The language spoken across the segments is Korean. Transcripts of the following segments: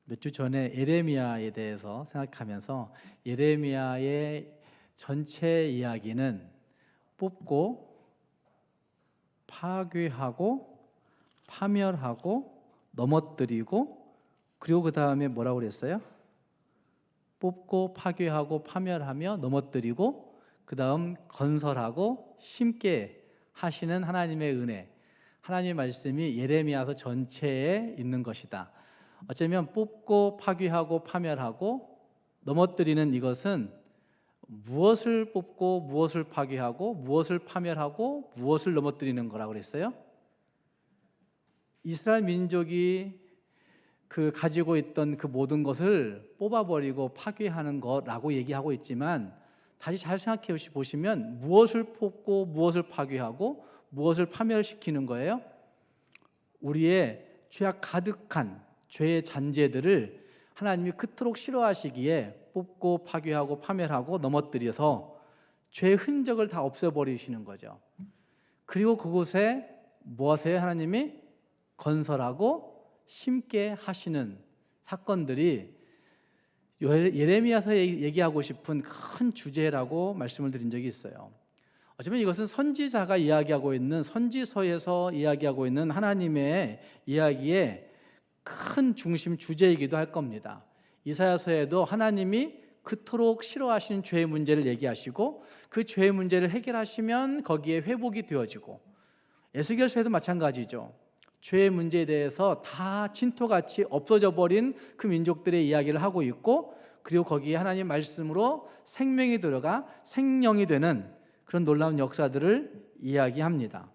몇 주 전에 예레미야에 대해서 생각하면서 예레미야의 전체 이야기는 뽑고 파괴하고 파멸하고 넘어뜨리고 그리고 그 다음에 뭐라고 그랬어요? 뽑고 파괴하고 파멸하며 넘어뜨리고 그 다음 건설하고 심게 하시는 하나님의 은혜, 하나님의 말씀이 예레미야서 전체에 있는 것이다. 어쩌면 뽑고 파괴하고 파멸하고 넘어뜨리는 이것은 무엇을 뽑고 무엇을 파괴하고 무엇을 파멸하고 무엇을 넘어뜨리는 거라고 그랬어요? 이스라엘 민족이 가지고 있던 그 모든 것을 뽑아버리고 파괴하는 거라고 얘기하고 있지만, 다시 잘 생각해 보시면 무엇을 뽑고 무엇을 파괴하고 무엇을 파멸시키는 거예요? 우리의 죄악 가득한 죄의 잔재들을 하나님이 그토록 싫어하시기에 뽑고 파괴하고 파멸하고 넘어뜨려서 죄의 흔적을 다 없애버리시는 거죠. 그리고 그곳에 무엇에 하나님이 건설하고 심게 하시는 사건들이 예레미야서에 얘기하고 싶은 큰 주제라고 말씀을 드린 적이 있어요. 어쩌면 이것은 선지자가 이야기하고 있는, 선지서에서 이야기하고 있는 하나님의 이야기의 큰 중심 주제이기도 할 겁니다. 이사야서에도 하나님이 그토록 싫어하시는 죄의 문제를 얘기하시고 그 죄의 문제를 해결하시면 거기에 회복이 되어지고, 에스겔서에도 마찬가지죠. 죄의 문제에 대해서 다 진토같이 없어져 버린 그 민족들의 이야기를 하고 있고, 그리고 거기에 하나님 말씀으로 생명이 들어가 생령이 되는 그런 놀라운 역사들을 이야기합니다.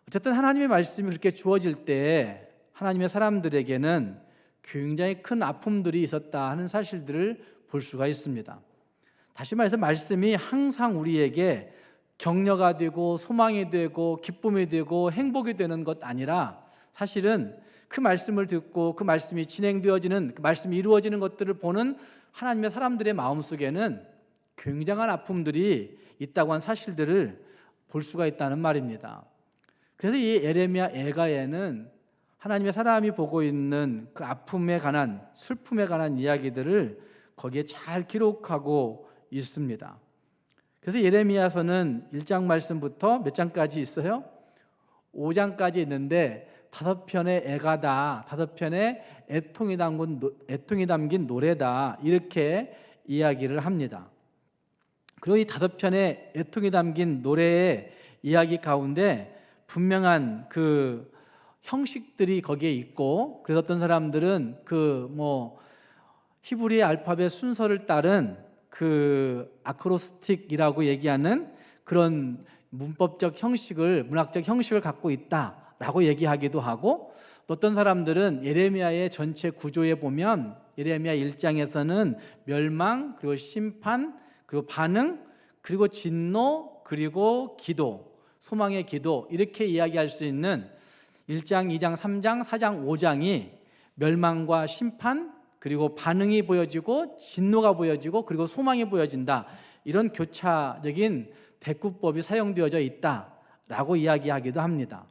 어쨌든 하나님의 말씀이 그렇게 주어질 때 하나님의 사람들에게는 굉장히 큰 아픔들이 있었다 하는 사실들을 볼 수가 있습니다. 다시 말해서 말씀이 항상 우리에게 격려가 되고 소망이 되고 기쁨이 되고 행복이 되는 것 아니라, 사실은 그 말씀을 듣고 그 말씀이 진행되어지는, 그 말씀이 이루어지는 것들을 보는 하나님의 사람들의 마음속에는 굉장한 아픔들이 있다고 한 사실들을 볼 수가 있다는 말입니다. 그래서 이 예레미야 애가에는 하나님의 사람이 보고 있는 그 아픔에 관한, 슬픔에 관한 이야기들을 거기에 잘 기록하고 있습니다. 그래서 예레미야서는 1장 말씀부터 몇 장까지 있어요? 5장까지 있는데 5편의 애가다, 5편의 애통이 담긴 노래다, 이렇게 이야기를 합니다. 그리고 이 5편의 애통이 담긴 노래의 이야기 가운데 분명한 그 형식들이 거기에 있고, 그래서 어떤 사람들은 히브리 알파벳 순서를 따른 아크로스틱이라고 얘기하는 그런 문법적 형식을, 문학적 형식을 갖고 있다라고 얘기하기도 하고, 또 어떤 사람들은 예레미야의 전체 구조에 보면 예레미야 1장에서는 멸망, 그리고 심판, 그리고 반응, 그리고 진노, 그리고 기도, 소망의 기도, 이렇게 이야기할 수 있는 1장, 2장, 3장, 4장, 5장이 멸망과 심판, 그리고 반응이 보여지고 진노가 보여지고 그리고 소망이 보여진다, 이런 교차적인 대꾸법이 사용되어져 있다라고 이야기하기도 합니다.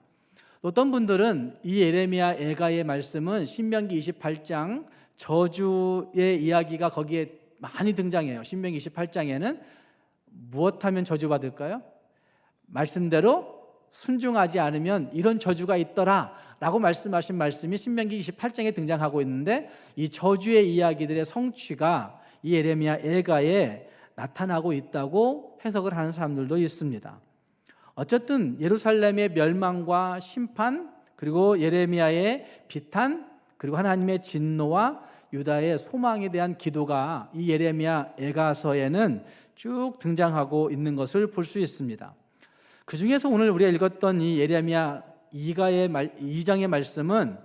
어떤 분들은 이 예레미야 애가의 말씀은 신명기 28장 저주의 이야기가 거기에 많이 등장해요. 신명기 28장에는 무엇하면 저주받을까요? 말씀대로 순종하지 않으면 이런 저주가 있더라 라고 말씀하신 말씀이 신명기 28장에 등장하고 있는데, 이 저주의 이야기들의 성취가 이 예레미야 애가에 나타나고 있다고 해석을 하는 사람들도 있습니다. 어쨌든 예루살렘의 멸망과 심판, 그리고 예레미야의 비탄, 그리고 하나님의 진노와 유다의 소망에 대한 기도가 이 예레미야 애가서에는 쭉 등장하고 있는 것을 볼 수 있습니다. 그 중에서 오늘 우리가 읽었던 이 예레미야 2장의 말씀은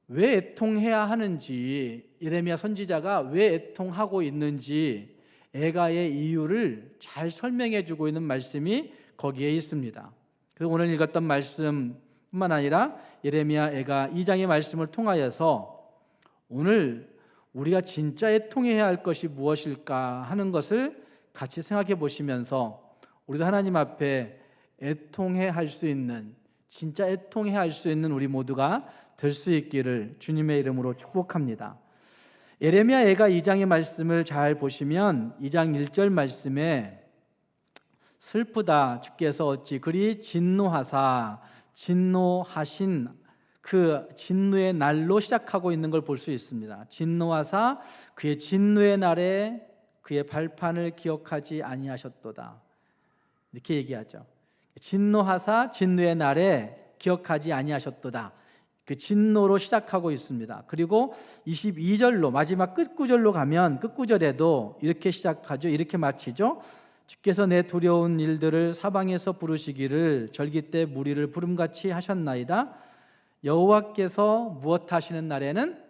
왜 애통해야 하는지, 예레미야 선지자가 왜 애통하고 있는지 애가의 이유를 잘 설명해 주고 있는 말씀이 거기에 있습니다. 그래서 오늘 읽었던 말씀뿐만 아니라 예레미야 애가 2장의 말씀을 통하여서 오늘 우리가 진짜 애통해야 할 것이 무엇일까 하는 것을 같이 생각해 보시면서, 우리도 하나님 앞에 애통해 할 수 있는, 진짜 애통해 할 수 있는 우리 모두가 될 수 있기를 주님의 이름으로 축복합니다. 예레미야 애가 2장의 말씀을 잘 보시면 2장 1절 말씀에 슬프다 주께서 어찌 그리 진노하신 그 진노의 날로 시작하고 있는 걸 볼 수 있습니다. 진노하사 그의 진노의 날에 그의 발판을 기억하지 아니하셨도다, 이렇게 얘기하죠. 진노하사 진노의 날에 기억하지 아니하셨도다, 그 진노로 시작하고 있습니다. 그리고 22절로 마지막 끝구절로 가면 끝구절에도 이렇게 시작하죠. 이렇게 마치죠. 주께서 내 두려운 일들을 사방에서 부르시기를 절기 때 무리를 부름같이 하셨나이다. 여호와께서 무엇 하시는 날에는,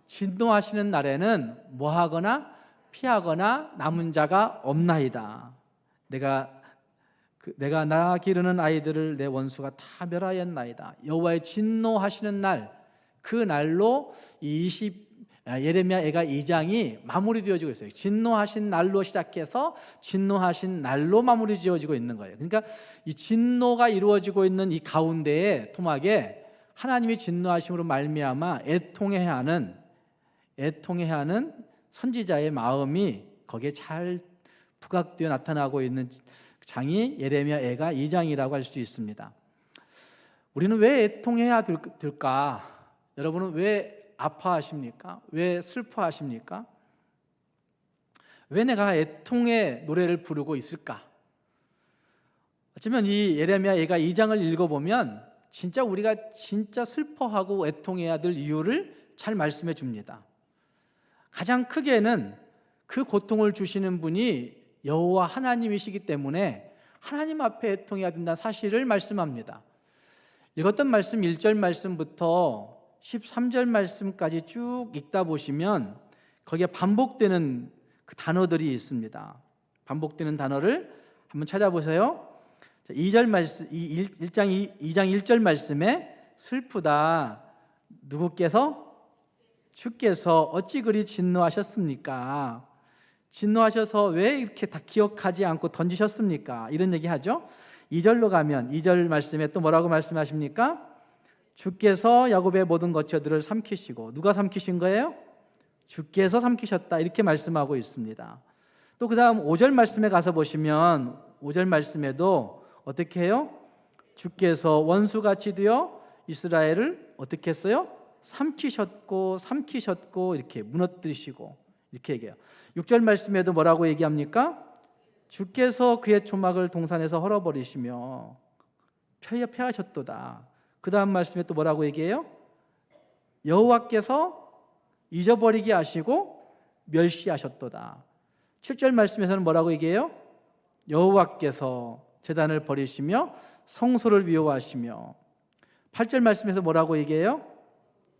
진노하시는 날에는 뭐하거나 피하거나 남은 자가 없나이다. 내가 나 기르는 아이들을 내 원수가 다 멸하였나이다. 여호와의 진노하시는 날, 그 날로 예레미야 애가 2장이 마무리되어지고 있어요. 진노하신 날로 시작해서 진노하신 날로 마무리 지어지고 있는 거예요. 그러니까 이 진노가 이루어지고 있는 이 가운데에 토막에 하나님이 진노하심으로 말미암아 애통해야 하는 선지자의 마음이 거기에 잘 부각되어 나타나고 있는 장이 예레미야 애가 2장이라고 할 수 있습니다. 우리는 왜 애통해야 될까? 여러분은 왜 아파하십니까? 왜 슬퍼하십니까? 왜 내가 애통의 노래를 부르고 있을까? 어쩌면 이 예레미야 애가 2장을 읽어보면 진짜 우리가 진짜 슬퍼하고 애통해야 될 이유를 잘 말씀해 줍니다. 가장 크게는 그 고통을 주시는 분이 여호와 하나님이시기 때문에 하나님 앞에 애통해야 된다는 사실을 말씀합니다. 읽었던 말씀 1절 말씀부터 13절 말씀까지 쭉 읽다 보시면 거기에 반복되는 그 단어들이 있습니다. 반복되는 단어를 한번 찾아보세요. 2장 1절 말씀에 슬프다, 주께서 어찌 그리 진노하셨습니까? 진노하셔서 왜 이렇게 다 기억하지 않고 던지셨습니까? 이런 얘기하죠. 2절로 가면 2절 말씀에 또 뭐라고 말씀하십니까? 주께서 야곱의 모든 거처들을 삼키시고, 누가 삼키신 거예요? 주께서 삼키셨다, 이렇게 말씀하고 있습니다. 또 그 다음 5절 말씀에 가서 보시면 5절 말씀에도 어떻게 해요? 주께서 원수같이 되어 이스라엘을 어떻게 했어요? 삼키셨고 이렇게 무너뜨리시고, 이렇게 얘기해요. 6절 말씀에도 뭐라고 얘기합니까? 주께서 그의 초막을 동산에서 헐어버리시며 폐하셨도다. 그 다음 말씀에 또 뭐라고 얘기해요? 여호와께서 잊어버리게 하시고 멸시하셨도다. 7절 말씀에서는 뭐라고 얘기해요? 여호와께서 제단을 버리시며 성소를 미워하시며. 8절 말씀에서 뭐라고 얘기해요?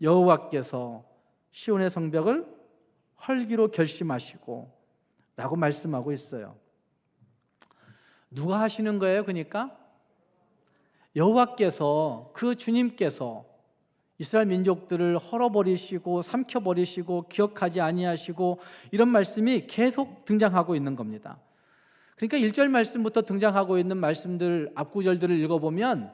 여호와께서 시온의 성벽을 헐기로 결심하시고 라고 말씀하고 있어요. 누가 하시는 거예요? 그러니까 여호와께서, 그 주님께서 이스라엘 민족들을 헐어버리시고 삼켜버리시고 기억하지 아니하시고, 이런 말씀이 계속 등장하고 있는 겁니다. 그러니까 1절 말씀부터 등장하고 있는 말씀들, 앞구절들을 읽어보면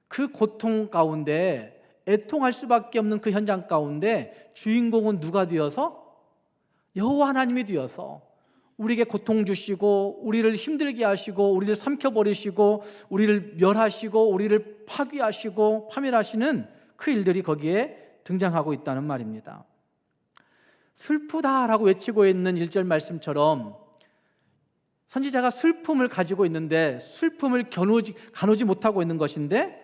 그 고통 가운데, 애통할 수밖에 없는 그 현장 가운데 주인공은 누가 되어서? 여호와 하나님이 되어서 우리에게 고통 주시고 우리를 힘들게 하시고 우리를 삼켜버리시고 우리를 멸하시고 우리를 파괴하시고 파멸하시는 그 일들이 거기에 등장하고 있다는 말입니다. 슬프다라고 외치고 있는 1절 말씀처럼 선지자가 슬픔을 가지고 있는데 슬픔을 가누지 못하고 있는 것인데,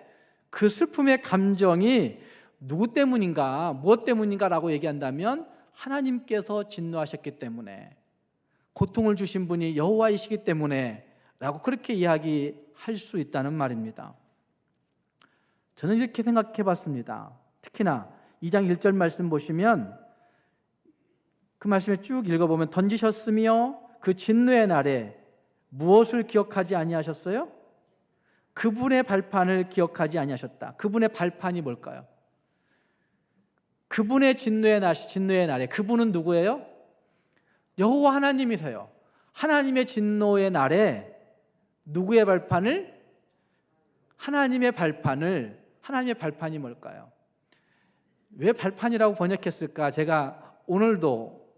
그 슬픔의 감정이 누구 때문인가, 무엇 때문인가라고 얘기한다면 하나님께서 진노하셨기 때문에, 고통을 주신 분이 여호와이시기 때문에 라고 그렇게 이야기할 수 있다는 말입니다. 저는 이렇게 생각해 봤습니다. 특히나 2장 1절 말씀 보시면 그 말씀에 쭉 읽어보면 던지셨으며 그 진노의 날에 무엇을 기억하지 아니하셨어요? 그분의 발판을 기억하지 아니하셨다. 그분의 발판이 뭘까요? 그분의 진노의 날에 그분은 누구예요? 여호와 하나님이세요. 하나님의 진노의 날에 누구의 발판을? 하나님의 발판이 뭘까요? 왜 발판이라고 번역했을까? 제가 오늘도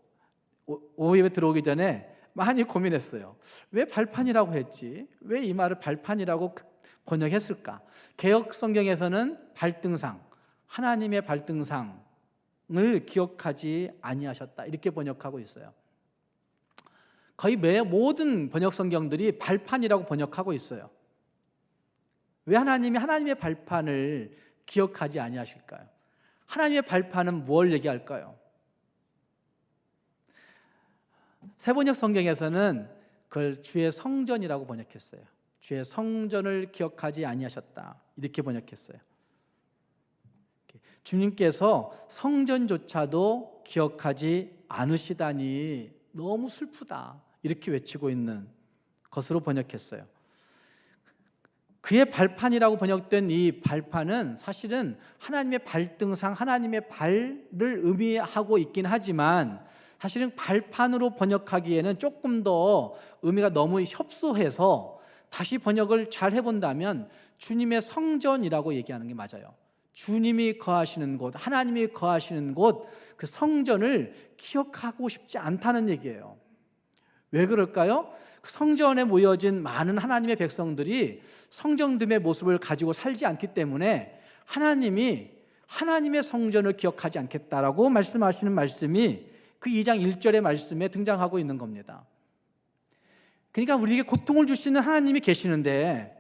오후에 들어오기 전에 많이 고민했어요. 왜 발판이라고 했지? 왜 이 말을 발판이라고 번역했을까? 개역 성경에서는 발등상, 하나님의 발등상을 기억하지 아니하셨다, 이렇게 번역하고 있어요. 거의 모든 번역 성경들이 발판이라고 번역하고 있어요. 왜 하나님이 하나님의 발판을 기억하지 아니하실까요? 하나님의 발판은 뭘 얘기할까요? 새번역 성경에서는 그걸 주의 성전이라고 번역했어요. 주의 성전을 기억하지 아니하셨다, 이렇게 번역했어요. 주님께서 성전조차도 기억하지 않으시다니 너무 슬프다, 이렇게 외치고 있는 것으로 번역했어요. 그의 발판이라고 번역된 이 발판은 사실은 하나님의 발등상, 하나님의 발을 의미하고 있긴 하지만 사실은 발판으로 번역하기에는 조금 더 의미가 너무 협소해서 다시 번역을 잘 해본다면 주님의 성전이라고 얘기하는 게 맞아요. 주님이 거하시는 곳, 하나님이 거하시는 곳, 그 성전을 기억하고 싶지 않다는 얘기예요. 왜 그럴까요? 성전에 모여진 많은 하나님의 백성들이 성전됨의 모습을 가지고 살지 않기 때문에 하나님이 하나님의 성전을 기억하지 않겠다라고 말씀하시는 말씀이 그 2장 1절의 말씀에 등장하고 있는 겁니다. 그러니까 우리에게 고통을 주시는 하나님이 계시는데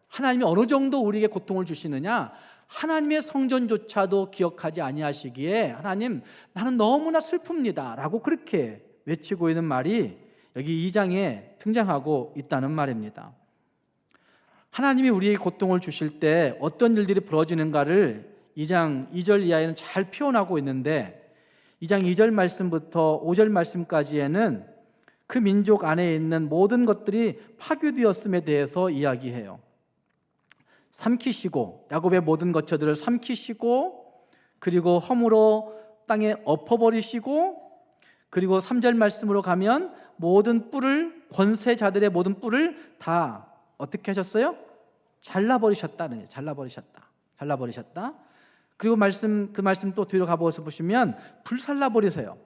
하나님이 어느 정도 우리에게 고통을 주시느냐? 하나님의 성전조차도 기억하지 아니하시기에 하나님, 나는 너무나 슬픕니다 라고 그렇게 외치고 있는 말이 여기 2장에 등장하고 있다는 말입니다. 하나님이 우리에게 고통을 주실 때 어떤 일들이 벌어지는가를 2장 2절 이하에는 잘 표현하고 있는데 2장 2절 말씀부터 5절 말씀까지에는 그 민족 안에 있는 모든 것들이 파괴되었음에 대해서 이야기해요. 삼키시고, 야곱의 모든 거처들을 삼키시고, 그리고 허물로 땅에 엎어버리시고, 그리고 3절 말씀으로 가면 모든 뿔을, 권세자들의 모든 뿔을 다 어떻게 하셨어요? 잘라버리셨다는, 잘라버리셨다. 그리고 그 말씀 또 뒤로 가보셔서 보시면 불살라버리세요.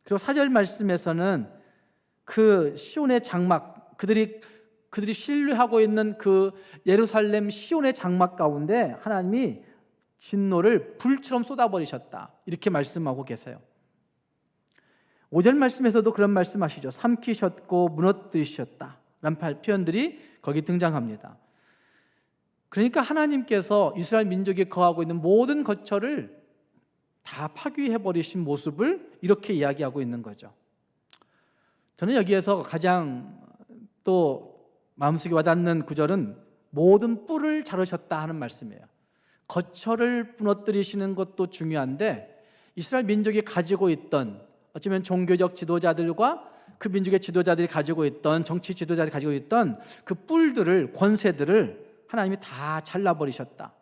그리고 4절 말씀에서는 그 시온의 장막, 그들이 신뢰하고 있는 그 예루살렘 시온의 장막 가운데 하나님이 진노를 불처럼 쏟아버리셨다, 이렇게 말씀하고 계세요. 5절 말씀에서도 그런 말씀하시죠. 삼키셨고 무너뜨리셨다 라는 표현들이 거기 등장합니다. 그러니까 하나님께서 이스라엘 민족이 거하고 있는 모든 거처를 다 파괴해버리신 모습을 이렇게 이야기하고 있는 거죠. 저는 여기에서 가장 또 마음속에 와닿는 구절은 모든 뿔을 자르셨다 하는 말씀이에요. 거처를 무너뜨리시는 것도 중요한데 이스라엘 민족이 가지고 있던, 어쩌면 종교적 지도자들과 그 민족의 지도자들이 가지고 있던, 정치 지도자들이 가지고 있던 그 뿔들을, 권세들을 하나님이 다 잘라버리셨다.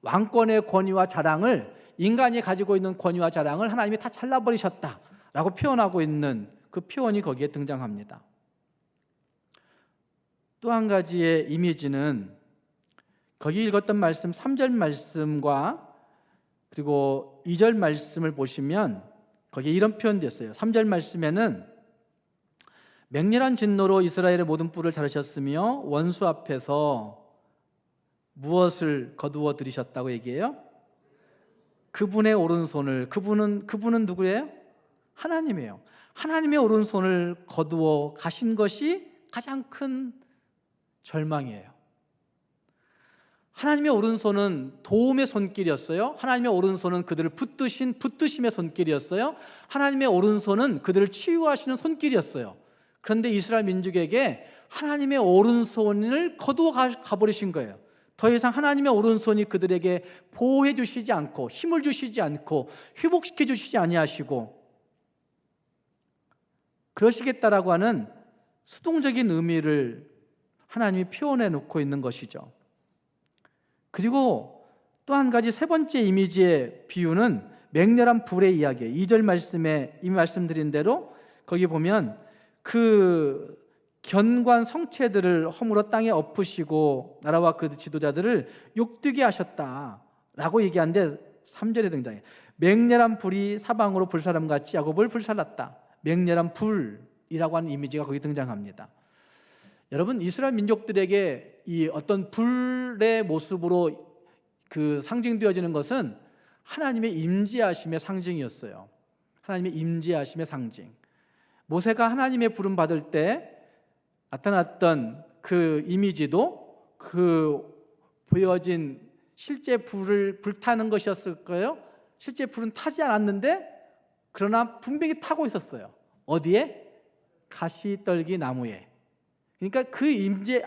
왕권의 권위와 자랑을, 인간이 가지고 있는 권위와 자랑을 하나님이 다 잘라버리셨다 라고 표현하고 있는 그 표현이 거기에 등장합니다. 또 한 가지의 이미지는 거기 읽었던 말씀 3절 말씀과 그리고 2절 말씀을 보시면 거기에 이런 표현이 있어요. 3절 말씀에는 맹렬한 진노로 이스라엘의 모든 뿔을 자르셨으며 원수 앞에서 무엇을 거두어 들이셨다고 얘기해요? 그분의 오른손을, 그분은 누구예요? 하나님이에요. 하나님의 오른손을 거두어 가신 것이 가장 큰 절망이에요. 하나님의 오른손은 도움의 손길이었어요. 하나님의 오른손은 그들을 붙드심의 손길이었어요. 하나님의 오른손은 그들을 치유하시는 손길이었어요. 그런데 이스라엘 민족에게 하나님의 오른손을 거두어 가버리신 거예요. 더 이상 하나님의 오른손이 그들에게 보호해 주시지 않고, 힘을 주시지 않고, 회복시켜 주시지 아니하시고 그러시겠다라고 하는 수동적인 의미를 하나님이 표현해 놓고 있는 것이죠. 그리고 또 한 가지, 세 번째 이미지의 비유는 맹렬한 불의 이야기예요. 2절 말씀에 이미 말씀드린 대로 거기 보면 그 견고한 성체들을 허물어 땅에 엎으시고 나라와 그 지도자들을 욕되게 하셨다라고 얘기하는데 3절에 등장해요. 맹렬한 불이 사방으로 불사람같이 야곱을 불살랐다. 맹렬한 불이라고 하는 이미지가 거기 등장합니다. 여러분, 이스라엘 민족들에게 이 어떤 불의 모습으로 그 상징되어지는 것은 하나님의 임재하심의 상징이었어요. 하나님의 임재하심의 상징. 모세가 하나님의 부름 받을 때 나타났던 그 이미지도 그 보여진 실제 불타는 것이었을까요? 실제 불은 타지 않았는데 그러나 분명히 타고 있었어요. 어디에? 가시떨기 나무에. 그러니까 그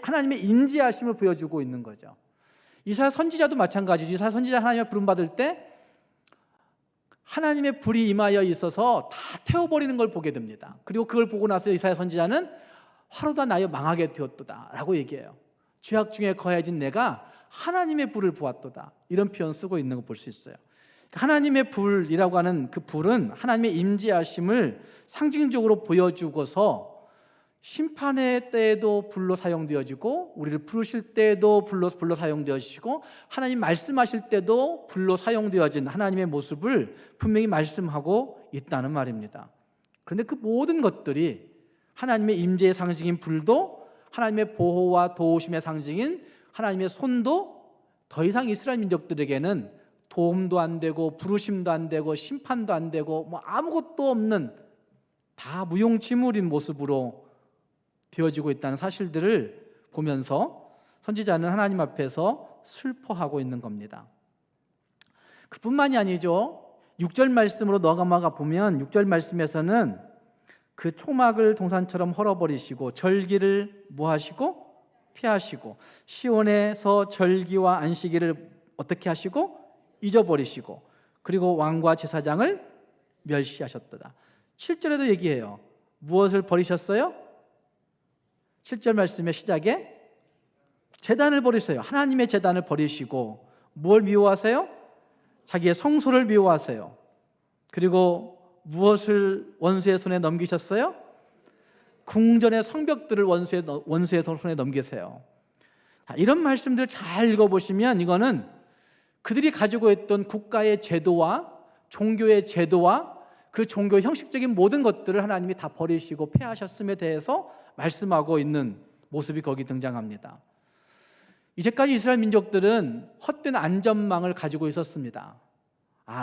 하나님의 임재하심을 보여주고 있는 거죠. 이사야 선지자도 마찬가지죠. 이사야 선지자 하나님의 부름 받을 때 하나님의 불이 임하여 있어서 다 태워버리는 걸 보게 됩니다. 그리고 그걸 보고 나서 이사야 선지자는 화로다 나여 망하게 되었도다 라고 얘기해요. 죄악 중에 거해진 내가 하나님의 불을 보았도다, 이런 표현 쓰고 있는 거 볼 수 있어요. 하나님의 불이라고 하는 그 불은 하나님의 임재하심을 상징적으로 보여주고서 심판의 때에도 불로 사용되어지고 우리를 부르실 때에도 불로 사용되어지고 하나님 말씀하실 때도 불로 사용되어진 하나님의 모습을 분명히 말씀하고 있다는 말입니다. 그런데 그 모든 것들이 하나님의 임재의 상징인 불도, 하나님의 보호와 도우심의 상징인 하나님의 손도 더 이상 이스라엘 민족들에게는 도움도 안 되고 부르심도 안 되고 심판도 안 되고 뭐 아무것도 없는 다 무용지물인 모습으로 되어지고 있다는 사실들을 보면서 선지자는 하나님 앞에서 슬퍼하고 있는 겁니다. 그뿐만이 아니죠. 6절 말씀으로 넘어가 보면 6절 말씀에서는 그 초막을 동산처럼 헐어버리시고 절기를 뭐 하시고? 피하시고 시온에서 절기와 안식일을 어떻게 하시고? 잊어버리시고 그리고 왕과 제사장을 멸시하셨도다. 7절에도 얘기해요. 무엇을 버리셨어요? 7절 말씀의 시작에 제단을 버리세요. 하나님의 제단을 버리시고 무엇을 미워하세요? 자기의 성소를 미워하세요. 그리고 무엇을 원수의 손에 넘기셨어요? 궁전의 성벽들을 원수의 손에 넘기세요. 이런 말씀들을 잘 읽어보시면 이거는 그들이 가지고 있던 국가의 제도와 종교의 제도와 그 종교 형식적인 모든 것들을 하나님이 다 버리시고 폐하셨음에 대해서 말씀하고 있는 모습이 거기 등장합니다. 이제까지 이스라엘 민족들은 헛된 안전망을 가지고 있었습니다.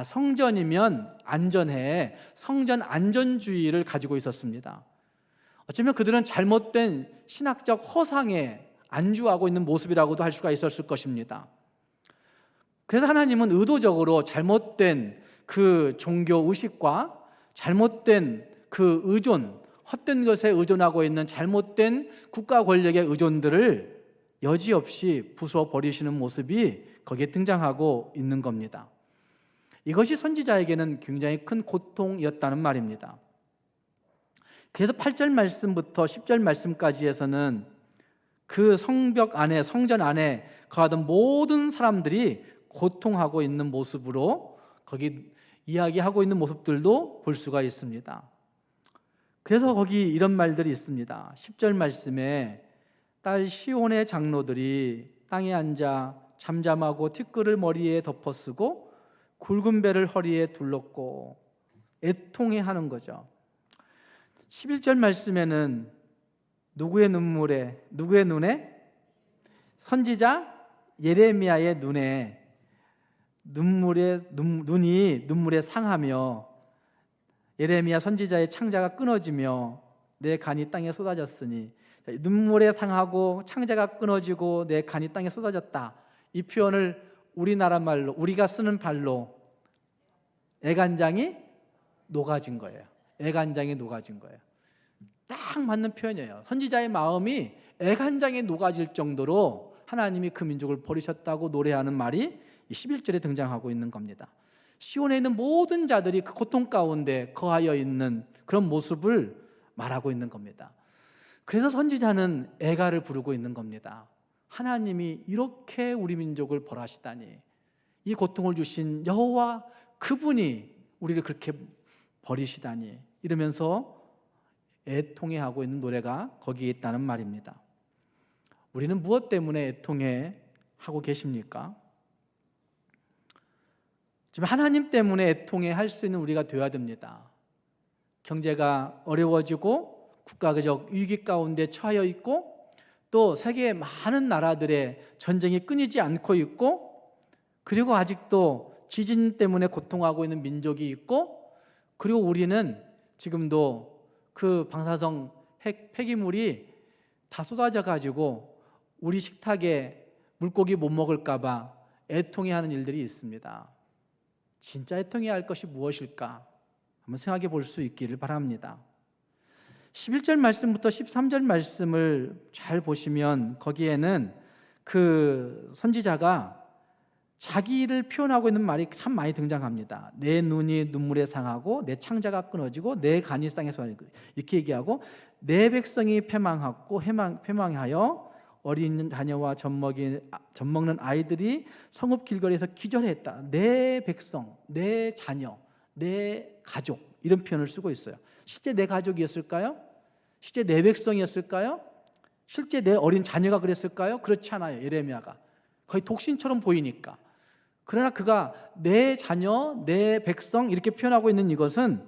성전이면 안전해, 성전 안전주의를 가지고 있었습니다. 어쩌면 그들은 잘못된 신학적 허상에 안주하고 있는 모습이라고도 할 수가 있었을 것입니다. 그래서 하나님은 의도적으로 잘못된 그 종교 의식과 잘못된 그 의존, 헛된 것에 의존하고 있는 잘못된 국가 권력의 의존들을 여지없이 부숴버리시는 모습이 거기에 등장하고 있는 겁니다. 이것이 선지자에게는 굉장히 큰 고통이었다는 말입니다. 그래서 8절 말씀부터 10절 말씀까지에서는 그 성벽 안에, 성전 안에 거하던 모든 사람들이 고통하고 있는 모습으로 거기 이야기하고 있는 모습들도 볼 수가 있습니다. 그래서 거기 이런 말들이 있습니다. 10절 말씀에 딸 시온의 장로들이 땅에 앉아 잠잠하고 티끌을 머리에 덮어쓰고 굵은 배를 허리에 둘렀고 애통해하는 거죠. 11절 말씀에는 누구의 눈에? 선지자 예레미야의 눈에 눈이 눈물에 상하며 예레미야 선지자의 창자가 끊어지며 내 간이 땅에 쏟아졌으니, 눈물에 상하고 창자가 끊어지고 내 간이 땅에 쏟아졌다, 이 표현을 우리나라 말로, 우리가 쓰는 발로 애간장이 녹아진 거예요. 애간장이 녹아진 거예요. 딱 맞는 표현이에요. 선지자의 마음이 애간장에 녹아질 정도로 하나님이 그 민족을 버리셨다고 노래하는 말이 11절에 등장하고 있는 겁니다. 시온에 있는 모든 자들이 그 고통 가운데 거하여 있는 그런 모습을 말하고 있는 겁니다. 그래서 선지자는 애가를 부르고 있는 겁니다. 하나님이 이렇게 우리 민족을 벌하시다니, 이 고통을 주신 여호와 그분이 우리를 그렇게 버리시다니, 이러면서 애통해하고 있는 노래가 거기에 있다는 말입니다. 우리는 무엇 때문에 애통해 하고 계십니까? 지금 하나님 때문에 애통해 할 수 있는 우리가 되어야 됩니다. 경제가 어려워지고 국가적 위기 가운데 처하여 있고 또 세계의 많은 나라들의 전쟁이 끊이지 않고 있고 그리고 아직도 지진 때문에 고통하고 있는 민족이 있고 그리고 우리는 지금도 그 방사성 핵 폐기물이 다 쏟아져 가지고 우리 식탁에 물고기 못 먹을까 봐 애통해하는 일들이 있습니다. 진짜 애통해야 할 것이 무엇일까? 한번 생각해 볼 수 있기를 바랍니다. 11절 말씀부터 13절 말씀을 잘 보시면 거기에는 그 선지자가 자기를 표현하고 있는 말이 참 많이 등장합니다. 내 눈이 눈물에 상하고 내 창자가 끊어지고 내 간이 땅에서 이렇게 얘기하고 내 백성이 패망하여 어린 자녀와 젖먹는 아이들이 성읍 길거리에서 기절했다. 내 백성, 내 자녀, 내 가족 이런 표현을 쓰고 있어요. 실제 내 가족이었을까요? 실제 내 백성이었을까요? 실제 내 어린 자녀가 그랬을까요? 그렇지 않아요. 예레미야가 거의 독신처럼 보이니까. 그러나 그가 내 자녀, 내 백성 이렇게 표현하고 있는 이것은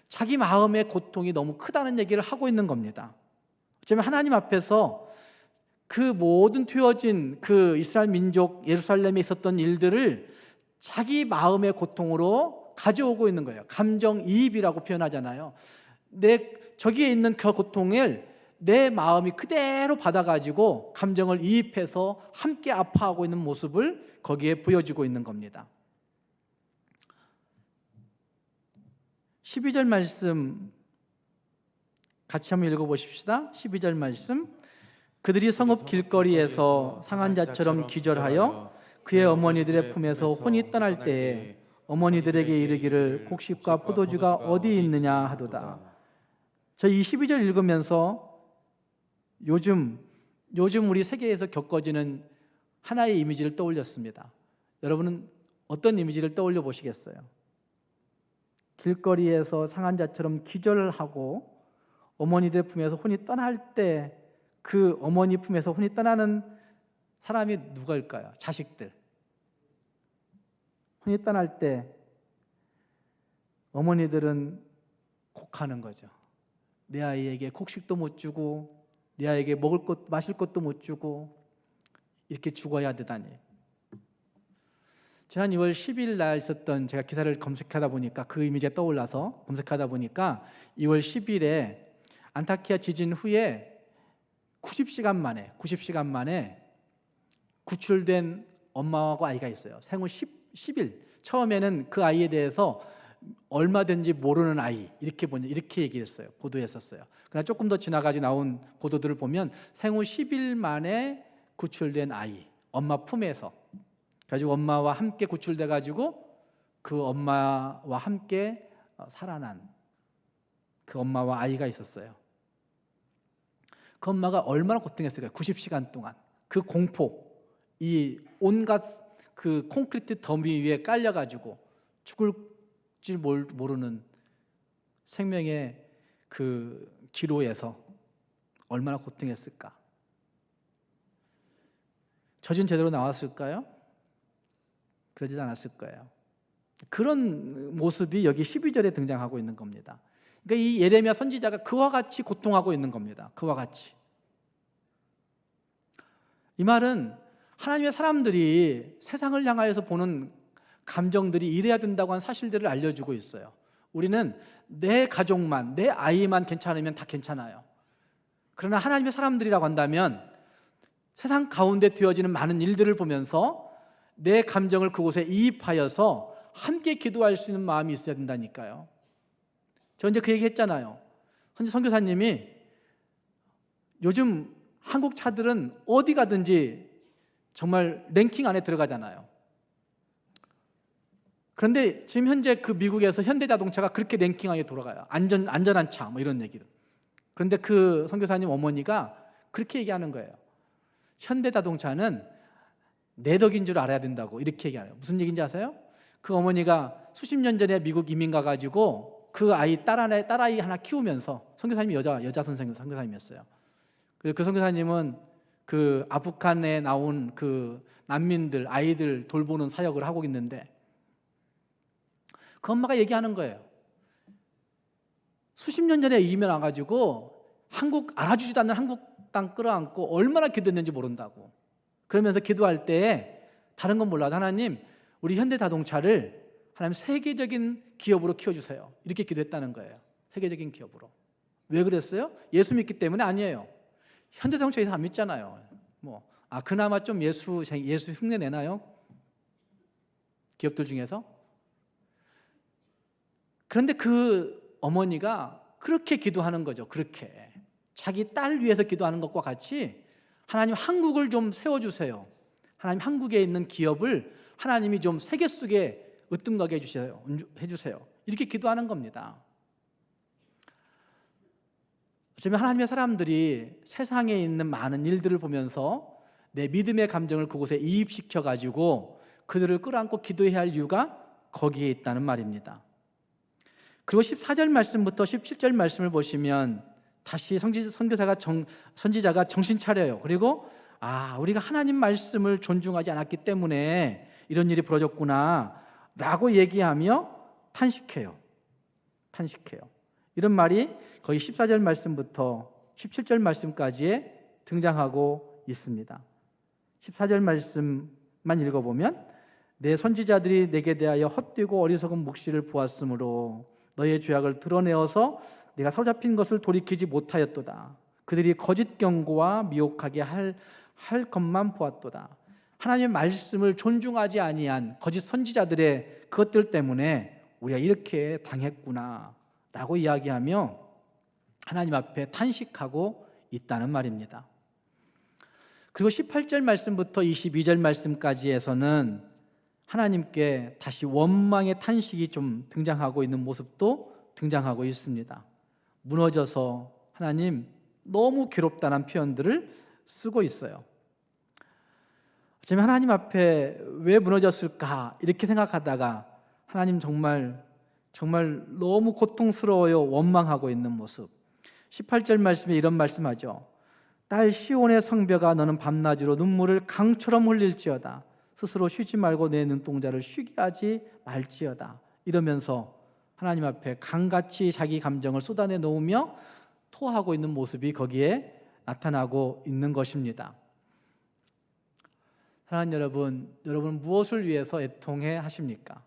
자기 마음의 고통이 너무 크다는 얘기를 하고 있는 겁니다. 어쩌면 하나님 앞에서 그 모든 되어진 그 이스라엘 민족 예루살렘에 있었던 일들을 자기 마음의 고통으로 가져오고 있는 거예요. 감정이입이라고 표현하잖아요. 저기에 있는 그 고통을 내 마음이 그대로 받아가지고 감정을 이입해서 함께 아파하고 있는 모습을 거기에 보여주고 있는 겁니다. 12절 말씀 같이 한번 읽어보십시다. 12절 말씀 그들이 성읍 길거리에서 상한 자처럼 기절하여 그의 어머니들의 품에서 혼이 떠날 때에 어머니들에게 이르기를 곡식과 포도주가 어디 있느냐 하도다. 저 이 12절 읽으면서 요즘 우리 세계에서 겪어지는 하나의 이미지를 떠올렸습니다. 여러분은 어떤 이미지를 떠올려 보시겠어요? 길거리에서 상한 자처럼 기절을 하고 어머니들 품에서 혼이 떠날 때 그 어머니 품에서 혼이 떠나는 사람이 누구일까요? 자식들. 혼이 떠날 때 어머니들은 곡하는 거죠. 내 아이에게 곡식도 못 주고 내 아이에게 먹을 것, 마실 것도 못 주고 이렇게 죽어야 되다니. 지난 2월 10일 날 있었던 제가 기사를 검색하다 보니까 그 이미지가 떠올라서 검색하다 보니까 2월 10일에 안타키아 지진 후에 90시간 만에 구출된 엄마하고 아이가 있어요. 생후 10일. 처음에는 그 아이에 대해서 얼마 된지 모르는 아이 이렇게 얘기했어요. 보도했었어요. 그러나 조금 더 지나가지 나온 보도들을 보면 생후 10일 만에 구출된 아이, 엄마 품에서 가지고 엄마와 함께 구출돼 가지고 그 엄마와 함께 살아난 그 엄마와 아이가 있었어요. 그 엄마가 얼마나 고통했을까요? 90시간 동안 그 공포, 이 온갖 그 콘크리트 더미 위에 깔려 가지고 죽을 줄 모르는 생명의 그 기로에서 얼마나 고통했을까? 젖은 제대로 나왔을까요? 그러지 않았을 거예요. 그런 모습이 여기 12절에 등장하고 있는 겁니다. 그러니까 이 예레미야 선지자가 그와 같이 고통하고 있는 겁니다. 그와 같이. 이 말은 하나님의 사람들이 세상을 향하여서 보는 감정들이 이래야 된다고 하는 사실들을 알려주고 있어요. 우리는 내 가족만, 내 아이만 괜찮으면 다 괜찮아요. 그러나 하나님의 사람들이라고 한다면 세상 가운데 되어지는 많은 일들을 보면서 내 감정을 그곳에 이입하여서 함께 기도할 수 있는 마음이 있어야 된다니까요. 저 이제 그 얘기 했잖아요. 선교사님이 요즘 한국 차들은 어디 가든지 정말 랭킹 안에 들어가잖아요. 그런데 지금 현재 그 미국에서 현대자동차가 그렇게 랭킹 안에 돌아가요. 안전한 차, 뭐 이런 얘기를. 그런데 그 선교사님 어머니가 그렇게 얘기하는 거예요. 현대자동차는 내 덕인 줄 알아야 된다고 이렇게 얘기해요. 무슨 얘기인지 아세요? 그 어머니가 수십 년 전에 미국 이민 가가지고 그 아이 딸아이 하나 키우면서 선교사님이 여자 선교사님이었어요. 그 선교사님은 그 아프간에 나온 그 난민들 아이들 돌보는 사역을 하고 있는데 그 엄마가 얘기하는 거예요. 수십 년 전에 이민 와가지고 한국 알아주지도 않는 한국 땅 끌어안고 얼마나 기도했는지 모른다고. 그러면서 기도할 때 다른 건 몰라도 하나님, 우리 현대자동차를 하나님 세계적인 기업으로 키워주세요. 이렇게 기도했다는 거예요. 세계적인 기업으로. 왜 그랬어요? 예수 믿기 때문에 아니에요. 현대자동차 예수 안 믿잖아요. 그나마 좀 예수 흉내 내나요? 기업들 중에서? 그런데 그 어머니가 그렇게 기도하는 거죠. 그렇게 자기 딸 위해서 기도하는 것과 같이 하나님, 한국을 좀 세워주세요. 하나님, 한국에 있는 기업을 하나님이 좀 세계 속에 으뜸나게 해주세요. 이렇게 기도하는 겁니다. 어쩌면 하나님의 사람들이 세상에 있는 많은 일들을 보면서 내 믿음의 감정을 그곳에 이입시켜가지고 그들을 끌어안고 기도해야 할 이유가 거기에 있다는 말입니다. 그리고 14절 말씀부터 17절 말씀을 보시면 다시 선지자가 정신 차려요. 그리고 우리가 하나님 말씀을 존중하지 않았기 때문에 이런 일이 벌어졌구나 라고 얘기하며 탄식해요. 이런 말이 거의 14절 말씀부터 17절 말씀까지에 등장하고 있습니다. 14절 말씀만 읽어보면, 내 선지자들이 내게 대하여 헛되고 어리석은 묵시를 보았으므로 너의 죄악을 드러내어서 내가 사로잡힌 것을 돌이키지 못하였도다. 그들이 거짓 경고와 미혹하게 할 것만 보았도다. 하나님의 말씀을 존중하지 아니한 거짓 선지자들의 그것들 때문에 우리가 이렇게 당했구나 라고 이야기하며 하나님 앞에 탄식하고 있다는 말입니다. 그리고 18절 말씀부터 22절 말씀까지에서는 하나님께 다시 원망의 탄식이 좀 등장하고 있는 모습도 등장하고 있습니다. 무너져서 하나님 너무 괴롭다는 표현들을 쓰고 있어요. 어쩌면 하나님 앞에 왜 무너졌을까 이렇게 생각하다가 하나님 정말 너무 고통스러워요, 원망하고 있는 모습. 18절 말씀에 이런 말씀하죠. 딸 시온의 성벽아, 너는 밤낮으로 눈물을 강처럼 흘릴지어다. 스스로 쉬지 말고 내 눈동자를 쉬게 하지 말지어다. 이러면서 하나님 앞에 강같이 자기 감정을 쏟아내 놓으며 토하고 있는 모습이 거기에 나타나고 있는 것입니다. 사랑하는 여러분 무엇을 위해서 애통해 하십니까?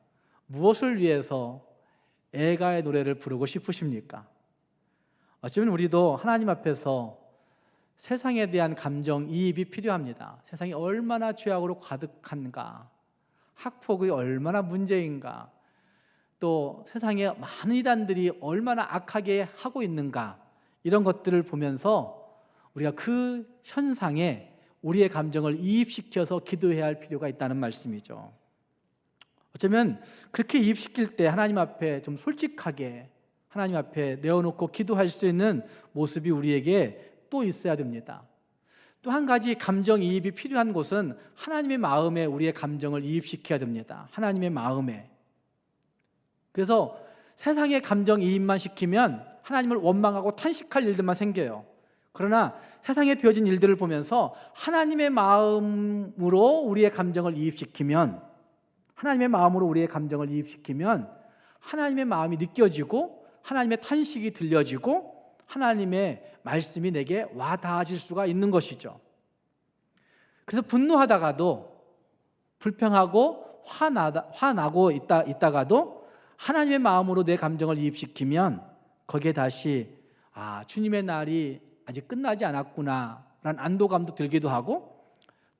무엇을 위해서 애가의 노래를 부르고 싶으십니까? 어쩌면 우리도 하나님 앞에서 세상에 대한 감정이입이 필요합니다. 세상이 얼마나 죄악으로 가득한가, 학폭이 얼마나 문제인가, 또 세상에 많은 이단들이 얼마나 악하게 하고 있는가, 이런 것들을 보면서 우리가 그 현상에 우리의 감정을 이입시켜서 기도해야 할 필요가 있다는 말씀이죠. 어쩌면 그렇게 이입시킬 때 하나님 앞에 좀 솔직하게 하나님 앞에 내어놓고 기도할 수 있는 모습이 우리에게 또 있어야 됩니다. 또 한 가지 감정이입이 필요한 곳은 하나님의 마음에 우리의 감정을 이입시켜야 됩니다. 하나님의 마음에. 그래서 세상의 감정이입만 시키면 하나님을 원망하고 탄식할 일들만 생겨요. 그러나 세상에 되어진 일들을 보면서 하나님의 마음으로 우리의 감정을 이입시키면, 하나님의 마음으로 우리의 감정을 이입시키면 하나님의 마음이 느껴지고 하나님의 탄식이 들려지고 하나님의 말씀이 내게 와 닿아질 수가 있는 것이죠. 그래서 분노하다가도, 불평하고 화나고 있다가도 하나님의 마음으로 내 감정을 이입시키면 거기에 다시 주님의 날이 아직 끝나지 않았구나 라는 안도감도 들기도 하고,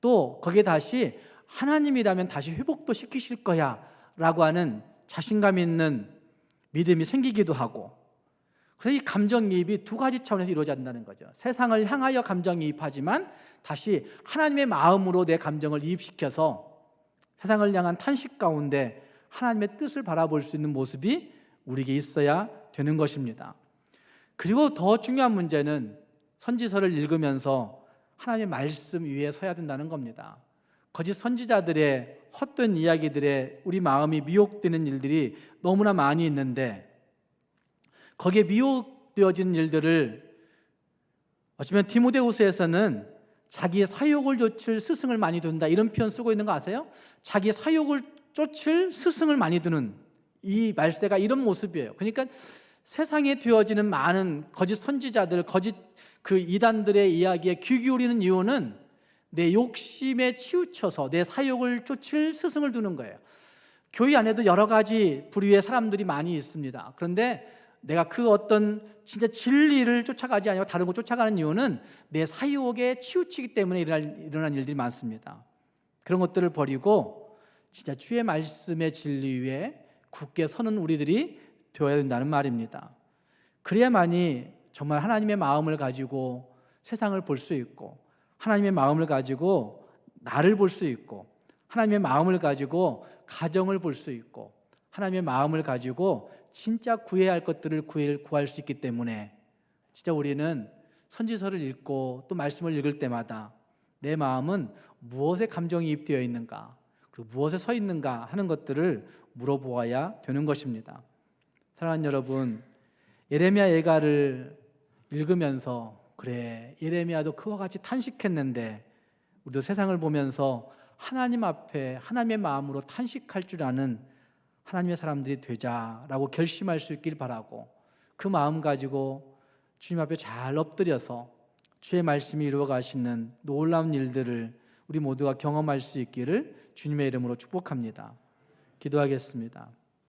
또 거기에 다시 하나님이라면 다시 회복도 시키실 거야 라고 하는 자신감 있는 믿음이 생기기도 하고, 그래서 이 감정이입이 두 가지 차원에서 이루어진다는 거죠. 세상을 향하여 감정이입하지만 다시 하나님의 마음으로 내 감정을 이입시켜서 세상을 향한 탄식 가운데 하나님의 뜻을 바라볼 수 있는 모습이 우리에게 있어야 되는 것입니다. 그리고 더 중요한 문제는 선지서를 읽으면서 하나님의 말씀 위에 서야 된다는 겁니다. 거짓 선지자들의 헛된 이야기들에 우리 마음이 미혹되는 일들이 너무나 많이 있는데, 거기에 미혹되어진 일들을 어쩌면 디모데후서에서는 자기의 사욕을 좇을 스승을 많이 둔다, 이런 표현 쓰고 있는 거 아세요? 자기 사욕을 쫓을 스승을 많이 두는 이 말세가 이런 모습이에요. 그러니까 세상에 되어지는 많은 거짓 선지자들, 거짓 그 이단들의 이야기에 귀 기울이는 이유는 내 욕심에 치우쳐서 내 사욕을 쫓을 스승을 두는 거예요. 교회 안에도 여러 가지 부류의 사람들이 많이 있습니다. 그런데 내가 그 어떤 진짜 진리를 쫓아가지 아니고 다른 거 쫓아가는 이유는 내 사욕에 치우치기 때문에 일어난 일들이 많습니다. 그런 것들을 버리고 진짜 주의 말씀의 진리 위에 굳게 서는 우리들이 되어야 된다는 말입니다. 그래야만이 정말 하나님의 마음을 가지고 세상을 볼 수 있고, 하나님의 마음을 가지고 나를 볼 수 있고, 하나님의 마음을 가지고 가정을 볼 수 있고, 하나님의 마음을 가지고 진짜 구해야 할 것들을 구할 수 있기 때문에 진짜 우리는 선지서를 읽고 또 말씀을 읽을 때마다 내 마음은 무엇에 감정이입되어 있는가, 그리고 무엇에 서 있는가 하는 것들을 물어보아야 되는 것입니다. 사랑하는 여러분, 예레미야 예가를 읽으면서 그래, 예레미야도 그와 같이 탄식했는데 우리도 세상을 보면서 하나님 앞에 하나님의 마음으로 탄식할 줄 아는 하나님의 사람들이 되자라고 결심할 수 있길 바라고, 그 마음 가지고 주님 앞에 잘 엎드려서 주의 말씀이 이루어 가시는 놀라운 일들을 우리 모두가 경험할 수 있기를 주님의 이름으로 축복합니다. 기도하겠습니다.